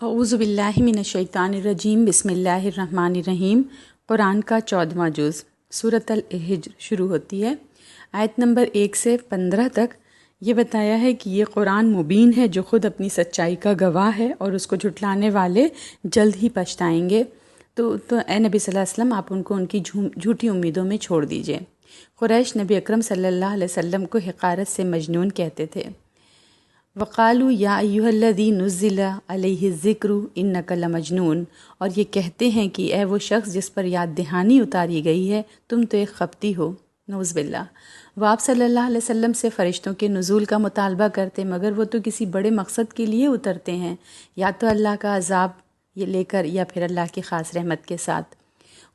اعوذ باللہ من الشیطان الرجیم بسم اللہ الرحمن الرحیم۔ قرآن کا 14واں جز سورۃ الحجر شروع ہوتی ہے۔ آیت نمبر 1 سے 15 تک یہ بتایا ہے کہ یہ قرآن مبین ہے جو خود اپنی سچائی کا گواہ ہے اور اس کو جھٹلانے والے جلد ہی پچھتائیں گے۔ تو اے نبی صلی اللہ علیہ وسلم، آپ ان کو ان کی جھوٹی امیدوں میں چھوڑ دیجئے۔ قریش نبی اکرم صلی اللہ علیہ وسلم کو حقارت سے مجنون کہتے تھے۔ وقالوا یا ایھا الذی نزل علیہ الذکر انک لمجنون، اور یہ کہتے ہیں کہ اے وہ شخص جس پر یاد دہانی اتاری گئی ہے، تم تو ایک خپتی ہو۔ نعوذ باللہ۔ وہ آپ صلی اللہ علیہ وسلم سے فرشتوں کے نزول کا مطالبہ کرتے، مگر وہ تو کسی بڑے مقصد کے لیے اترتے ہیں، یا تو اللہ کا عذاب یہ لے کر یا پھر اللہ کی خاص رحمت کے ساتھ۔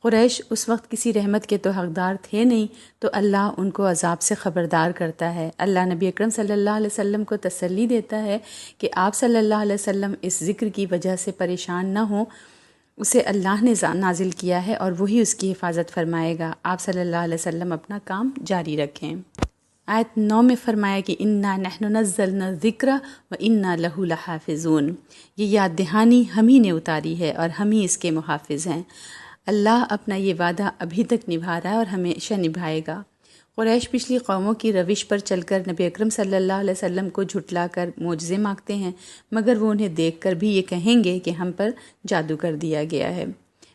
قریش اس وقت کسی رحمت کے تو حقدار تھے نہیں، تو اللہ ان کو عذاب سے خبردار کرتا ہے۔ اللہ نبی اکرم صلی اللہ علیہ وسلم کو تسلی دیتا ہے کہ آپ صلی اللہ علیہ وسلم اس ذکر کی وجہ سے پریشان نہ ہوں، اسے اللہ نے نازل کیا ہے اور وہی اس کی حفاظت فرمائے گا۔ آپ صلی اللہ علیہ وسلم اپنا کام جاری رکھیں۔ آیت 9 میں فرمایا کہ انا نحن نزلنا الذکر وانا لہ لحافظون، یہ یاد دہانی ہم ہی نے اتاری ہے اور ہم ہی اس کے محافظ ہیں۔ اللہ اپنا یہ وعدہ ابھی تک نبھا رہا ہے اور ہمیشہ نبھائے گا۔ قریش پچھلی قوموں کی روش پر چل کر نبی اکرم صلی اللہ علیہ وسلم کو جھٹلا کر معجزے مانگتے ہیں، مگر وہ انہیں دیکھ کر بھی یہ کہیں گے کہ ہم پر جادو کر دیا گیا ہے۔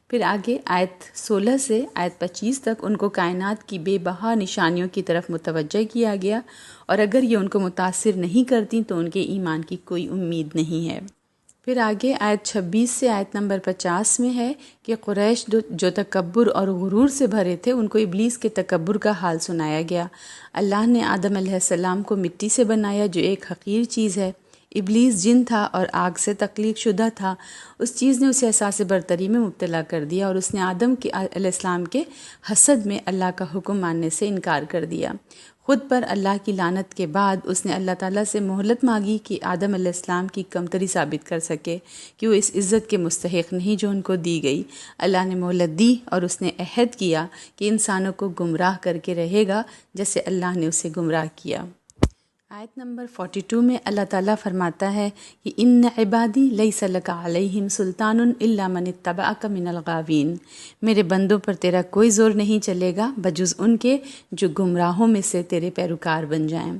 پھر آگے آیت 16 سے آیت 25 تک ان کو کائنات کی بے بہا نشانیوں کی طرف متوجہ کیا گیا، اور اگر یہ ان کو متاثر نہیں کرتی تو ان کے ایمان کی کوئی امید نہیں ہے۔ پھر آگے آیت 26 سے آیت نمبر 50 میں ہے کہ قریش جو تکبر اور غرور سے بھرے تھے، ان کو ابلیس کے تکبر کا حال سنایا گیا۔ اللہ نے آدم علیہ السلام کو مٹی سے بنایا جو ایک حقیر چیز ہے۔ ابلیس جن تھا اور آگ سے تخلیق شدہ تھا۔ اس چیز نے اسے احساس برتری میں مبتلا کر دیا اور اس نے آدم علیہ السلام کے حسد میں اللہ کا حکم ماننے سے انکار کر دیا۔ خود پر اللہ کی لعنت کے بعد اس نے اللہ تعالیٰ سے مہلت مانگی کہ آدم علیہ السلام کی کمتری ثابت کر سکے کہ وہ اس عزت کے مستحق نہیں جو ان کو دی گئی۔ اللہ نے مہلت دی اور اس نے عہد کیا کہ انسانوں کو گمراہ کر کے رہے گا جیسے اللہ نے اسے گمراہ کیا۔ آیت نمبر 42 میں اللہ تعالیٰ فرماتا ہے کہ ان عبادی لیس لک علیہم سلطان الا من اتبعک من الغاوین، میرے بندوں پر تیرا کوئی زور نہیں چلے گا بجز ان کے جو گمراہوں میں سے تیرے پیروکار بن جائیں۔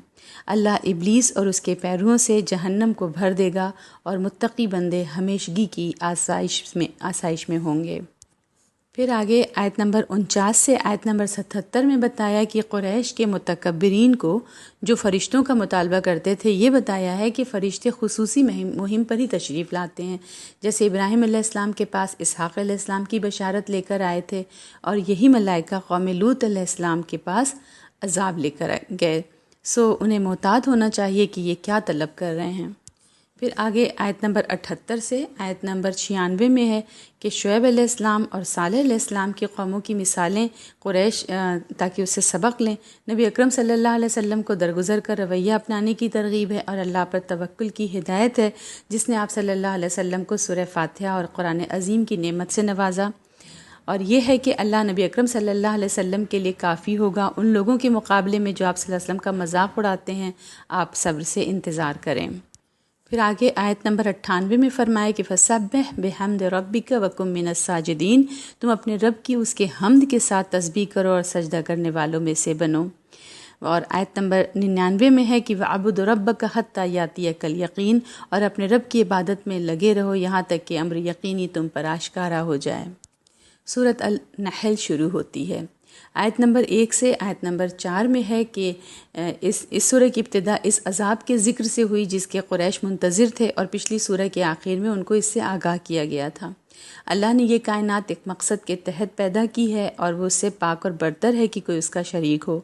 اللہ ابلیس اور اس کے پیرووں سے جہنم کو بھر دے گا اور متقی بندے ہمیشگی کی آسائش میں ہوں گے۔ پھر آگے آیت نمبر 49 سے آیت نمبر 77 میں بتایا کہ قریش کے متکبرین کو جو فرشتوں کا مطالبہ کرتے تھے، یہ بتایا ہے کہ فرشتے خصوصی مہم پر ہی تشریف لاتے ہیں، جیسے ابراہیم علیہ السلام کے پاس اسحاق علیہ السلام کی بشارت لے کر آئے تھے، اور یہی ملائکہ قوم لوط علیہ السلام کے پاس عذاب لے کر گئے۔ سو انہیں محتاط ہونا چاہیے کہ یہ کیا طلب کر رہے ہیں۔ پھر آگے آیت نمبر 78 سے آیت نمبر 96 میں ہے کہ شعیب علیہ السلام اور صالح علیہ السلام کی قوموں کی مثالیں قریش تاکہ اس سے سبق لیں۔ نبی اکرم صلی اللہ علیہ وسلم کو درگزر کر رویہ اپنانے کی ترغیب ہے اور اللہ پر توکل کی ہدایت ہے، جس نے آپ صلی اللہ علیہ وسلم کو سورہ فاتحہ اور قرآن عظیم کی نعمت سے نوازا، اور یہ ہے کہ اللہ نبی اکرم صلی اللہ علیہ وسلم کے لیے کافی ہوگا ان لوگوں کے مقابلے میں جو آپ صلی اللہ علیہ وسلم کا مذاق اڑاتے ہیں۔ آپ صبر سے انتظار کریں۔ پھر آگے آیت نمبر 98 میں فرمائے کہ فَسَبِّحْ بِحَمْدِ رَبِّكَ وَكُن مِّنَ السَّاجِدِينَ، تم اپنے رب کی اس کے حمد کے ساتھ تسبیح کرو اور سجدہ کرنے والوں میں سے بنو۔ اور آیت نمبر 99 میں ہے کہ وَعْبُدْ رَبَّكَ حَتَّى يَأْتِيَكَ الْيَقِينُ، اور اپنے رب کی عبادت میں لگے رہو یہاں تک کہ امر یقینی تم پر آشکارا ہو جائے۔ سورۃ النحل شروع ہوتی ہے۔ آیت نمبر 1 سے آیت نمبر 4 میں ہے کہ اس سورہ کی ابتدا اس عذاب کے ذکر سے ہوئی جس کے قریش منتظر تھے، اور پچھلی سورہ کے آخر میں ان کو اس سے آگاہ کیا گیا تھا۔ اللہ نے یہ کائنات ایک مقصد کے تحت پیدا کی ہے اور وہ اس سے پاک اور برتر ہے کہ کوئی اس کا شریک ہو۔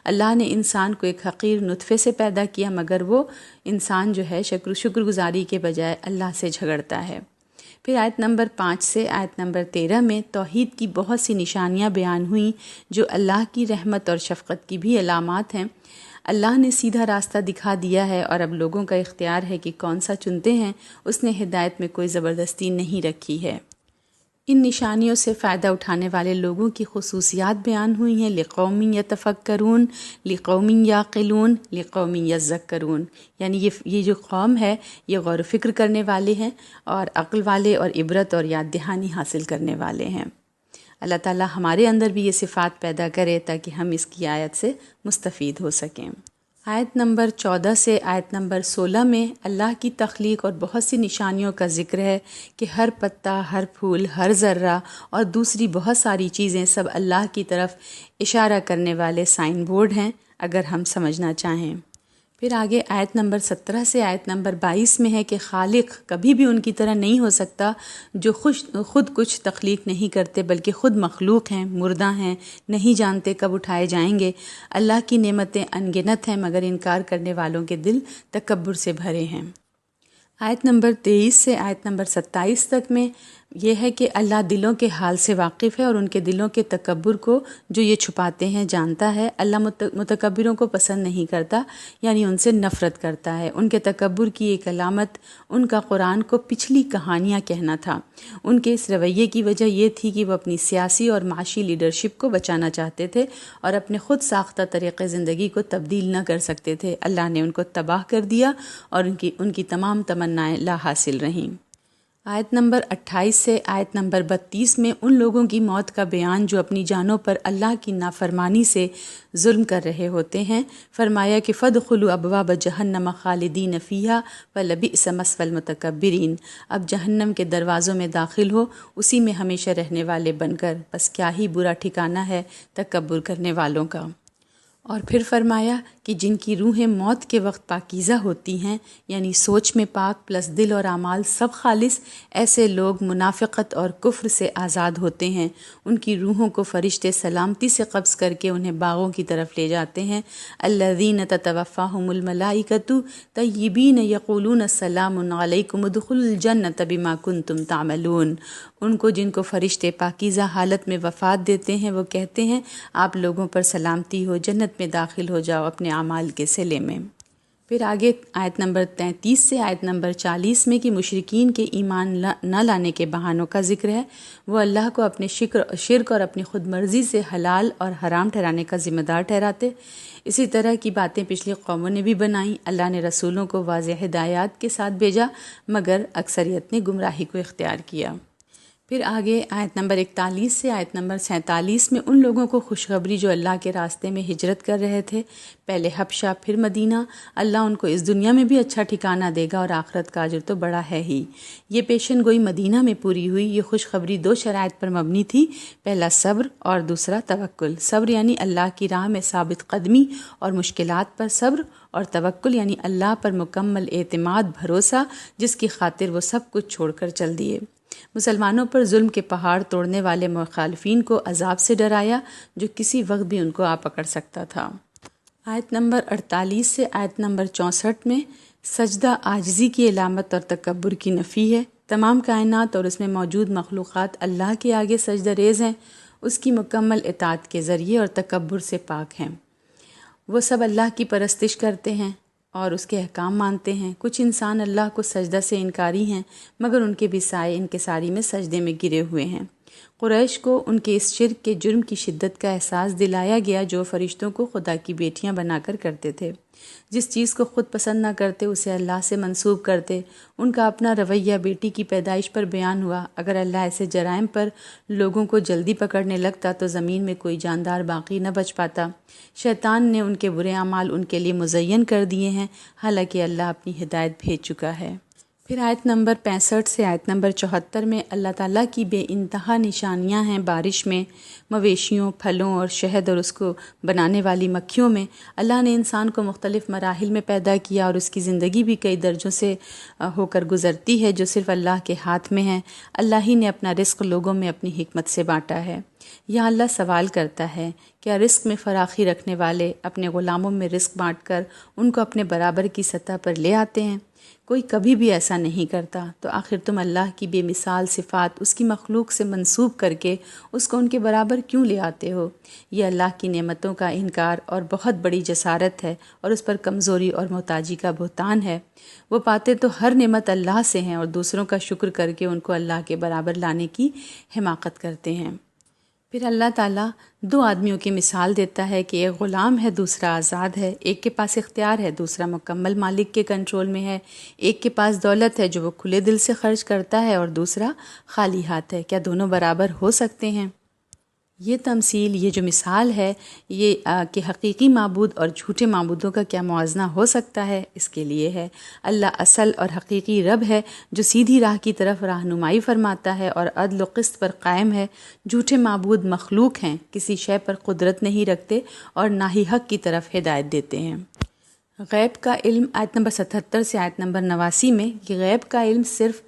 اللہ نے انسان کو ایک حقیر نطفے سے پیدا کیا، مگر وہ انسان جو ہے شکر گزاری کے بجائے اللہ سے جھگڑتا ہے۔ پھر آیت نمبر 5 سے آیت نمبر 13 میں توحید کی بہت سی نشانیاں بیان ہوئیں جو اللہ کی رحمت اور شفقت کی بھی علامات ہیں۔ اللہ نے سیدھا راستہ دکھا دیا ہے اور اب لوگوں کا اختیار ہے کہ کون سا چنتے ہیں۔ اس نے ہدایت میں کوئی زبردستی نہیں رکھی ہے۔ ان نشانیوں سے فائدہ اٹھانے والے لوگوں کی خصوصیات بیان ہوئی ہیں، لقوم یتفکرون، لقوم یعقلون، لقوم یذکرون، یعنی یہ جو قوم ہے یہ غور و فکر کرنے والے ہیں اور عقل والے اور عبرت اور یاد دہانی حاصل کرنے والے ہیں۔ اللہ تعالیٰ ہمارے اندر بھی یہ صفات پیدا کرے تاکہ ہم اس کی آیت سے مستفید ہو سکیں۔ آیت نمبر 14 سے آیت نمبر 16 میں اللہ کی تخلیق اور بہت سی نشانیوں کا ذکر ہے کہ ہر پتا، ہر پھول، ہر ذرہ اور دوسری بہت ساری چیزیں سب اللہ کی طرف اشارہ کرنے والے سائن بورڈ ہیں اگر ہم سمجھنا چاہیں۔ پھر آگے آیت نمبر 17 سے آیت نمبر 22 میں ہے کہ خالق کبھی بھی ان کی طرح نہیں ہو سکتا جو خود کچھ تخلیق نہیں کرتے بلکہ خود مخلوق ہیں، مردہ ہیں، نہیں جانتے کب اٹھائے جائیں گے۔ اللہ کی نعمتیں انگنت ہیں مگر انکار کرنے والوں کے دل تکبر سے بھرے ہیں۔ آیت نمبر 23 سے آیت نمبر 27 تک میں یہ ہے کہ اللہ دلوں کے حال سے واقف ہے اور ان کے دلوں کے تکبر کو جو یہ چھپاتے ہیں جانتا ہے۔ اللہ متکبروں کو پسند نہیں کرتا، یعنی ان سے نفرت کرتا ہے۔ ان کے تکبر کی ایک علامت ان کا قرآن کو پچھلی کہانیاں کہنا تھا۔ ان کے اس رویے کی وجہ یہ تھی کہ وہ اپنی سیاسی اور معاشی لیڈرشپ کو بچانا چاہتے تھے اور اپنے خود ساختہ طریقے زندگی کو تبدیل نہ کر سکتے تھے۔ اللہ نے ان کو تباہ کر دیا اور ان کی تمام تمنائیں لا حاصل رہیں۔ آیت نمبر 28 سے آیت نمبر 32 میں ان لوگوں کی موت کا بیان جو اپنی جانوں پر اللہ کی نافرمانی سے ظلم کر رہے ہوتے ہیں۔ فرمایا کہ فَادْخُلُوا أَبْوَابَ جَهَنَّمَ خَالِدِينَ فِيهَا فَلَبِئْسَ مَثْوَى الْمُتَكَبِّرِينَ، اب جہنم کے دروازوں میں داخل ہو، اسی میں ہمیشہ رہنے والے بن کر، بس کیا ہی برا ٹھکانہ ہے تکبر کرنے والوں کا۔ اور پھر فرمایا کہ جن کی روحیں موت کے وقت پاکیزہ ہوتی ہیں، یعنی سوچ میں پاک پلس دل اور اعمال سب خالص، ایسے لوگ منافقت اور کفر سے آزاد ہوتے ہیں۔ ان کی روحوں کو فرشتے سلامتی سے قبض کر کے انہیں باغوں کی طرف لے جاتے ہیں۔ الذین تتوفاہم الملائکۃ طیبین یقولون السلام علیکم ادخلوا الجنۃ بما کنتم تعملون، ان کو جن کو فرشتے پاکیزہ حالت میں وفات دیتے ہیں وہ کہتے ہیں آپ لوگوں پر سلامتی ہو، جنت میں داخل ہو جاؤ اپنے اعمال کے صلے میں۔ پھر آگے آیت نمبر 33 سے آیت نمبر 40 میں کہ مشرکین کے ایمان نہ لانے کے بہانوں کا ذکر ہے۔ وہ اللہ کو اپنے شرک اور اپنی خود مرضی سے حلال اور حرام ٹھہرانے کا ذمہ دار ٹھہراتے۔ اسی طرح کی باتیں پچھلی قوموں نے بھی بنائیں۔ اللہ نے رسولوں کو واضح ہدایات کے ساتھ بھیجا مگر اکثریت نے گمراہی کو اختیار کیا۔ پھر آگے آیت نمبر 41 سے آیت نمبر 47 میں ان لوگوں کو خوشخبری جو اللہ کے راستے میں ہجرت کر رہے تھے، پہلے حبشہ پھر مدینہ، اللہ ان کو اس دنیا میں بھی اچھا ٹھکانہ دے گا اور آخرت کا اجر تو بڑا ہے ہی۔ یہ پیشن گوئی مدینہ میں پوری ہوئی۔ یہ خوشخبری 2 شرائط پر مبنی تھی، پہلا صبر اور دوسرا توکل۔ صبر یعنی اللہ کی راہ میں ثابت قدمی اور مشکلات پر صبر، اور توکل یعنی اللہ پر مکمل اعتماد بھروسہ جس کی خاطر وہ سب کچھ چھوڑ کر چل دیے۔ مسلمانوں پر ظلم کے پہاڑ توڑنے والے مخالفین کو عذاب سے ڈرایا جو کسی وقت بھی ان کو آ پکڑ سکتا تھا۔ آیت نمبر 48 سے آیت نمبر 64 میں سجدہ عاجزی کی علامت اور تکبر کی نفی ہے۔ تمام کائنات اور اس میں موجود مخلوقات اللہ کے آگے سجدہ ریز ہیں، اس کی مکمل اطاعت کے ذریعے اور تکبر سے پاک ہیں۔ وہ سب اللہ کی پرستش کرتے ہیں اور اس کے احکام مانتے ہیں۔ کچھ انسان اللہ کو سجدہ سے انکاری ہیں مگر ان کے بھی سائے انکساری میں سجدے میں گرے ہوئے ہیں۔ قریش کو ان کے اس شرک کے جرم کی شدت کا احساس دلایا گیا جو فرشتوں کو خدا کی بیٹیاں بنا کر کرتے تھے۔ جس چیز کو خود پسند نہ کرتے اسے اللہ سے منسوب کرتے۔ ان کا اپنا رویہ بیٹی کی پیدائش پر بیان ہوا۔ اگر اللہ ایسے جرائم پر لوگوں کو جلدی پکڑنے لگتا تو زمین میں کوئی جاندار باقی نہ بچ پاتا۔ شیطان نے ان کے برے اعمال ان کے لیے مزین کر دیے ہیں، حالانکہ اللہ اپنی ہدایت بھیج چکا ہے۔ پھر آیت نمبر 65 سے آیت نمبر 74 میں اللہ تعالیٰ کی بے انتہا نشانیاں ہیں بارش میں، مویشیوں، پھلوں اور شہد اور اس کو بنانے والی مکھیوں میں۔ اللہ نے انسان کو مختلف مراحل میں پیدا کیا اور اس کی زندگی بھی کئی درجوں سے ہو کر گزرتی ہے جو صرف اللہ کے ہاتھ میں ہیں۔ اللہ ہی نے اپنا رزق لوگوں میں اپنی حکمت سے بانٹا ہے۔ یہاں اللہ سوال کرتا ہے، کیا رزق میں فراخی رکھنے والے اپنے غلاموں میں رزق بانٹ کر ان کو اپنے برابر کی سطح پر لے آتے ہیں؟ کوئی کبھی بھی ایسا نہیں کرتا، تو آخر تم اللہ کی بے مثال صفات اس کی مخلوق سے منسوب کر کے اس کو ان کے برابر کیوں لے آتے ہو؟ یہ اللہ کی نعمتوں کا انکار اور بہت بڑی جسارت ہے، اور اس پر کمزوری اور محتاجی کا بہتان ہے۔ وہ پاتے تو ہر نعمت اللہ سے ہیں اور دوسروں کا شکر کر کے ان کو اللہ کے برابر لانے کی حماقت کرتے ہیں۔ پھر اللہ تعالیٰ دو آدمیوں کی مثال دیتا ہے کہ ایک غلام ہے، دوسرا آزاد ہے، ایک کے پاس اختیار ہے، دوسرا مکمل مالک کے کنٹرول میں ہے، ایک کے پاس دولت ہے جو وہ کھلے دل سے خرچ کرتا ہے اور دوسرا خالی ہاتھ ہے، کیا دونوں برابر ہو سکتے ہیں؟ یہ تمثیل، یہ جو مثال ہے، یہ کہ حقیقی معبود اور جھوٹے معبودوں کا کیا موازنہ ہو سکتا ہے، اس کے لیے ہے۔ اللہ اصل اور حقیقی رب ہے جو سیدھی راہ کی طرف رہنمائی فرماتا ہے اور عدل و قسط پر قائم ہے۔ جھوٹے معبود مخلوق ہیں، کسی شے پر قدرت نہیں رکھتے اور نہ ہی حق کی طرف ہدایت دیتے ہیں۔ غیب کا علم، آیت نمبر 77 سے آیت نمبر 89 میں، کہ غیب کا علم صرف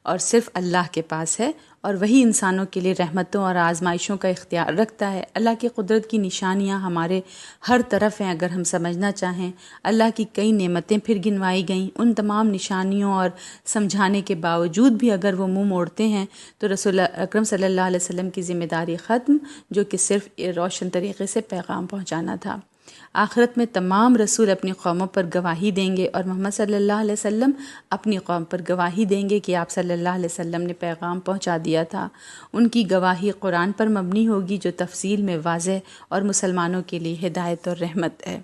اور صرف اللہ کے پاس ہے اور وہی انسانوں کے لیے رحمتوں اور آزمائشوں کا اختیار رکھتا ہے۔ اللہ کی قدرت کی نشانیاں ہمارے ہر طرف ہیں، اگر ہم سمجھنا چاہیں۔ اللہ کی کئی نعمتیں پھر گنوائی گئیں، ان تمام نشانیوں اور سمجھانے کے باوجود بھی اگر وہ منہ موڑتے ہیں تو رسول اکرم صلی اللہ علیہ وسلم کی ذمہ داری ختم، جو کہ صرف روشن طریقے سے پیغام پہنچانا تھا۔ آخرت میں تمام رسول اپنی قوموں پر گواہی دیں گے اور محمد صلی اللہ علیہ وسلم اپنی قوم پر گواہی دیں گے کہ آپ صلی اللہ علیہ وسلم نے پیغام پہنچا دیا تھا۔ ان کی گواہی قرآن پر مبنی ہوگی جو تفصیل میں واضح اور مسلمانوں کے لیے ہدایت اور رحمت ہے۔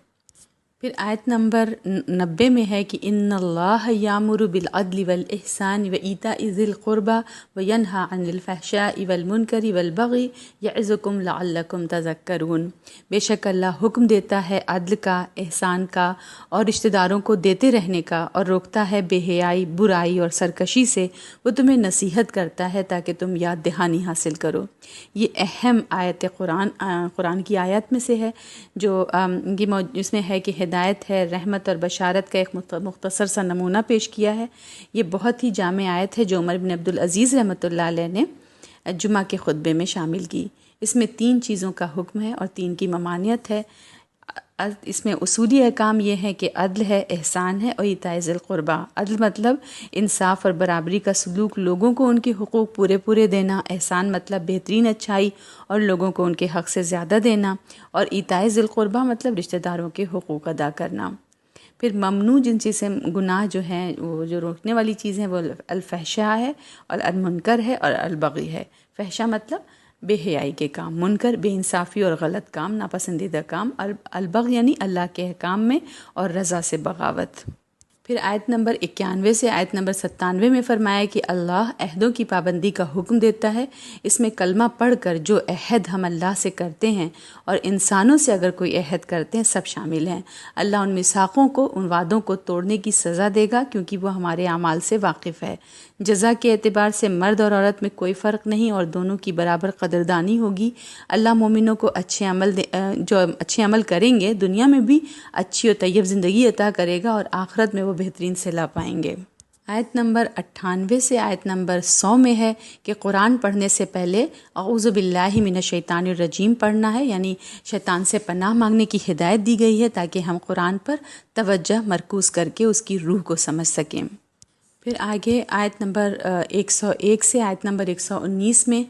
پھر آیت نمبر 90 میں ہے کہ ان اللہ یامر بالعدل والاحسان وایتاء ذی القربى وینہی عن الفحشاء والمنکر والبغی یعظکم لعلکم تذکرون۔ بے شک اللہ حکم دیتا ہے عدل کا، احسان کا اور رشتہ داروں کو دیتے رہنے کا، اور روکتا ہے بے حیائی، برائی اور سرکشی سے۔ وہ تمہیں نصیحت کرتا ہے تاکہ تم یاد دہانی حاصل کرو۔ یہ اہم آیت قرآن کی آیت میں سے ہے، جو اس میں ہے کہ ہدایت ہے، رحمت اور بشارت کا ایک مختصر سا نمونہ پیش کیا ہے۔ یہ بہت ہی جامع آیت ہے جو عمر بن عبدالعزیز رحمۃ اللہ علیہ نے جمعہ کے خطبے میں شامل کی۔ اس میں 3 چیزوں کا حکم ہے اور 3 کی ممانعت ہے۔ اس میں اصولی احکام یہ ہے کہ عدل ہے، احسان ہے اور ایتاء ذی القربیٰ۔ عدل مطلب انصاف اور برابری کا سلوک، لوگوں کو ان کے حقوق پورے دینا۔ احسان مطلب بہترین اچھائی اور لوگوں کو ان کے حق سے زیادہ دینا۔ اور ایتاء ذی القربیٰ مطلب رشتہ داروں کے حقوق ادا کرنا۔ پھر ممنوع جن چیزیں گناہ جو ہیں، وہ جو روکنے والی چیزیں، وہ الفحشاء ہے اور المنکر ہے اور البغی ہے۔ فحشاء مطلب بے حیائی کے کام، منکر بے انصافی اور غلط کام، ناپسندیدہ کام، البغی یعنی اللہ کے احکام میں اور رضا سے بغاوت۔ پھر آیت نمبر 91 سے آیت نمبر 97 میں فرمایا کہ اللہ عہدوں کی پابندی کا حکم دیتا ہے۔ اس میں کلمہ پڑھ کر جو عہد ہم اللہ سے کرتے ہیں اور انسانوں سے اگر کوئی عہد کرتے ہیں، سب شامل ہیں۔ اللہ ان میثاقوں کو، ان وعدوں کو توڑنے کی سزا دے گا کیونکہ وہ ہمارے اعمال سے واقف ہے۔ جزا کے اعتبار سے مرد اور عورت میں کوئی فرق نہیں اور دونوں کی برابر قدردانی ہوگی۔ اللہ مومنوں کو جو اچھے عمل کریں گے دنیا میں بھی اچھی اور طیب زندگی عطا کرے گا اور آخرت میں وہ بہترین صلہ پائیں گے۔ آیت نمبر 98 سے آیت نمبر 100 میں ہے کہ قرآن پڑھنے سے پہلے اعوذ باللہ من الشیطان الرجیم پڑھنا ہے، یعنی شیطان سے پناہ مانگنے کی ہدایت دی گئی ہے تاکہ ہم قرآن پر توجہ مرکوز کر کے اس کی روح کو سمجھ سکیں۔ پھر آگے آیت نمبر 101 سے آیت نمبر 119 میں،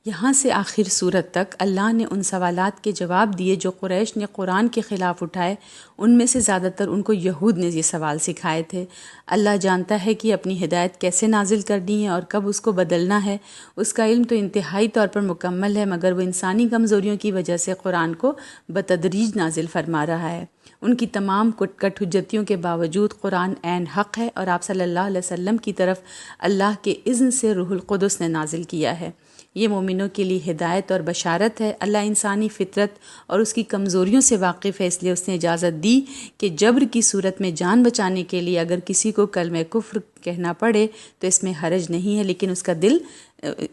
یہاں سے آخر صورت تک اللہ نے ان سوالات کے جواب دیے جو قریش نے قرآن کے خلاف اٹھائے۔ ان میں سے زیادہ تر ان کو یہود نے یہ سوال سکھائے تھے۔ اللہ جانتا ہے کہ اپنی ہدایت کیسے نازل کرنی ہے اور کب اس کو بدلنا ہے۔ اس کا علم تو انتہائی طور پر مکمل ہے، مگر وہ انسانی کمزوریوں کی وجہ سے قرآن کو بتدریج نازل فرما رہا ہے۔ ان کی تمام کٹ حجتیوں کے باوجود قرآن عین حق ہے اور آپ صلی اللہ علیہ وسلم کی طرف اللہ کے اذن سے روح القدس نے نازل کیا ہے۔ یہ مومنوں کے لیے ہدایت اور بشارت ہے۔ اللہ انسانی فطرت اور اس کی کمزوریوں سے واقف ہے، اس لیے اس نے اجازت دی کہ جبر کی صورت میں جان بچانے کے لیے اگر کسی کو کلمہ کفر کہنا پڑے تو اس میں حرج نہیں ہے، لیکن اس کا دل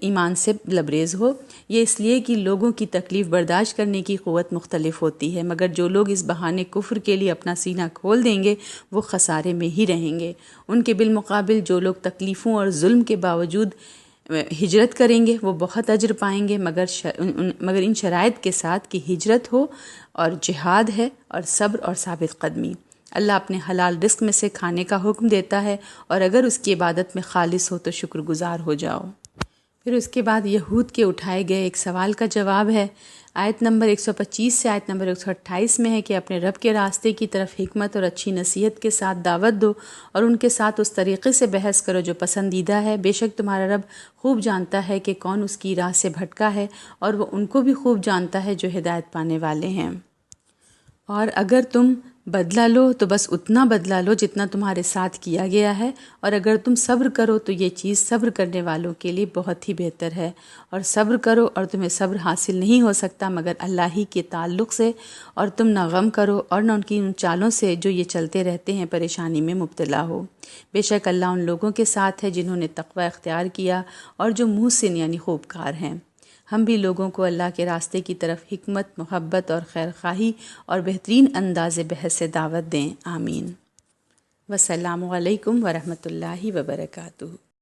ایمان سے لبریز ہو۔ یہ اس لیے کہ لوگوں کی تکلیف برداشت کرنے کی قوت مختلف ہوتی ہے، مگر جو لوگ اس بہانے کفر کے لیے اپنا سینہ کھول دیں گے وہ خسارے میں ہی رہیں گے۔ ان کے بالمقابل جو لوگ تکلیفوں اور ظلم کے باوجود ہجرت کریں گے وہ بہت اجر پائیں گے، مگر ان شرائط کے ساتھ کہ ہجرت ہو اور جہاد ہے اور صبر اور ثابت قدمی۔ اللہ اپنے حلال رزق میں سے کھانے کا حکم دیتا ہے، اور اگر اس کی عبادت میں خالص ہو تو شکر گزار ہو جاؤ۔ پھر اس کے بعد یہود کے اٹھائے گئے ایک سوال کا جواب ہے۔ آیت نمبر 125 سے آیت نمبر 128 میں ہے کہ اپنے رب کے راستے کی طرف حکمت اور اچھی نصیحت کے ساتھ دعوت دو، اور ان کے ساتھ اس طریقے سے بحث کرو جو پسندیدہ ہے۔ بے شک تمہارا رب خوب جانتا ہے کہ کون اس کی راہ سے بھٹکا ہے، اور وہ ان کو بھی خوب جانتا ہے جو ہدایت پانے والے ہیں۔ اور اگر تم بدلہ لو تو بس اتنا بدلہ لو جتنا تمہارے ساتھ کیا گیا ہے، اور اگر تم صبر کرو تو یہ چیز صبر کرنے والوں کے لیے بہت ہی بہتر ہے۔ اور صبر کرو، اور تمہیں صبر حاصل نہیں ہو سکتا مگر اللہ ہی کے تعلق سے، اور تم نہ غم کرو اور نہ ان کی ان چالوں سے جو یہ چلتے رہتے ہیں پریشانی میں مبتلا ہو۔ بے شک اللہ ان لوگوں کے ساتھ ہے جنہوں نے تقوی اختیار کیا اور جو محسن یعنی خوبکار ہیں۔ ہم بھی لوگوں کو اللہ کے راستے کی طرف حکمت، محبت اور خیرخواہی اور بہترین انداز بحث سے دعوت دیں۔ آمین۔ والسلام علیکم ورحمۃ اللہ وبرکاتہ۔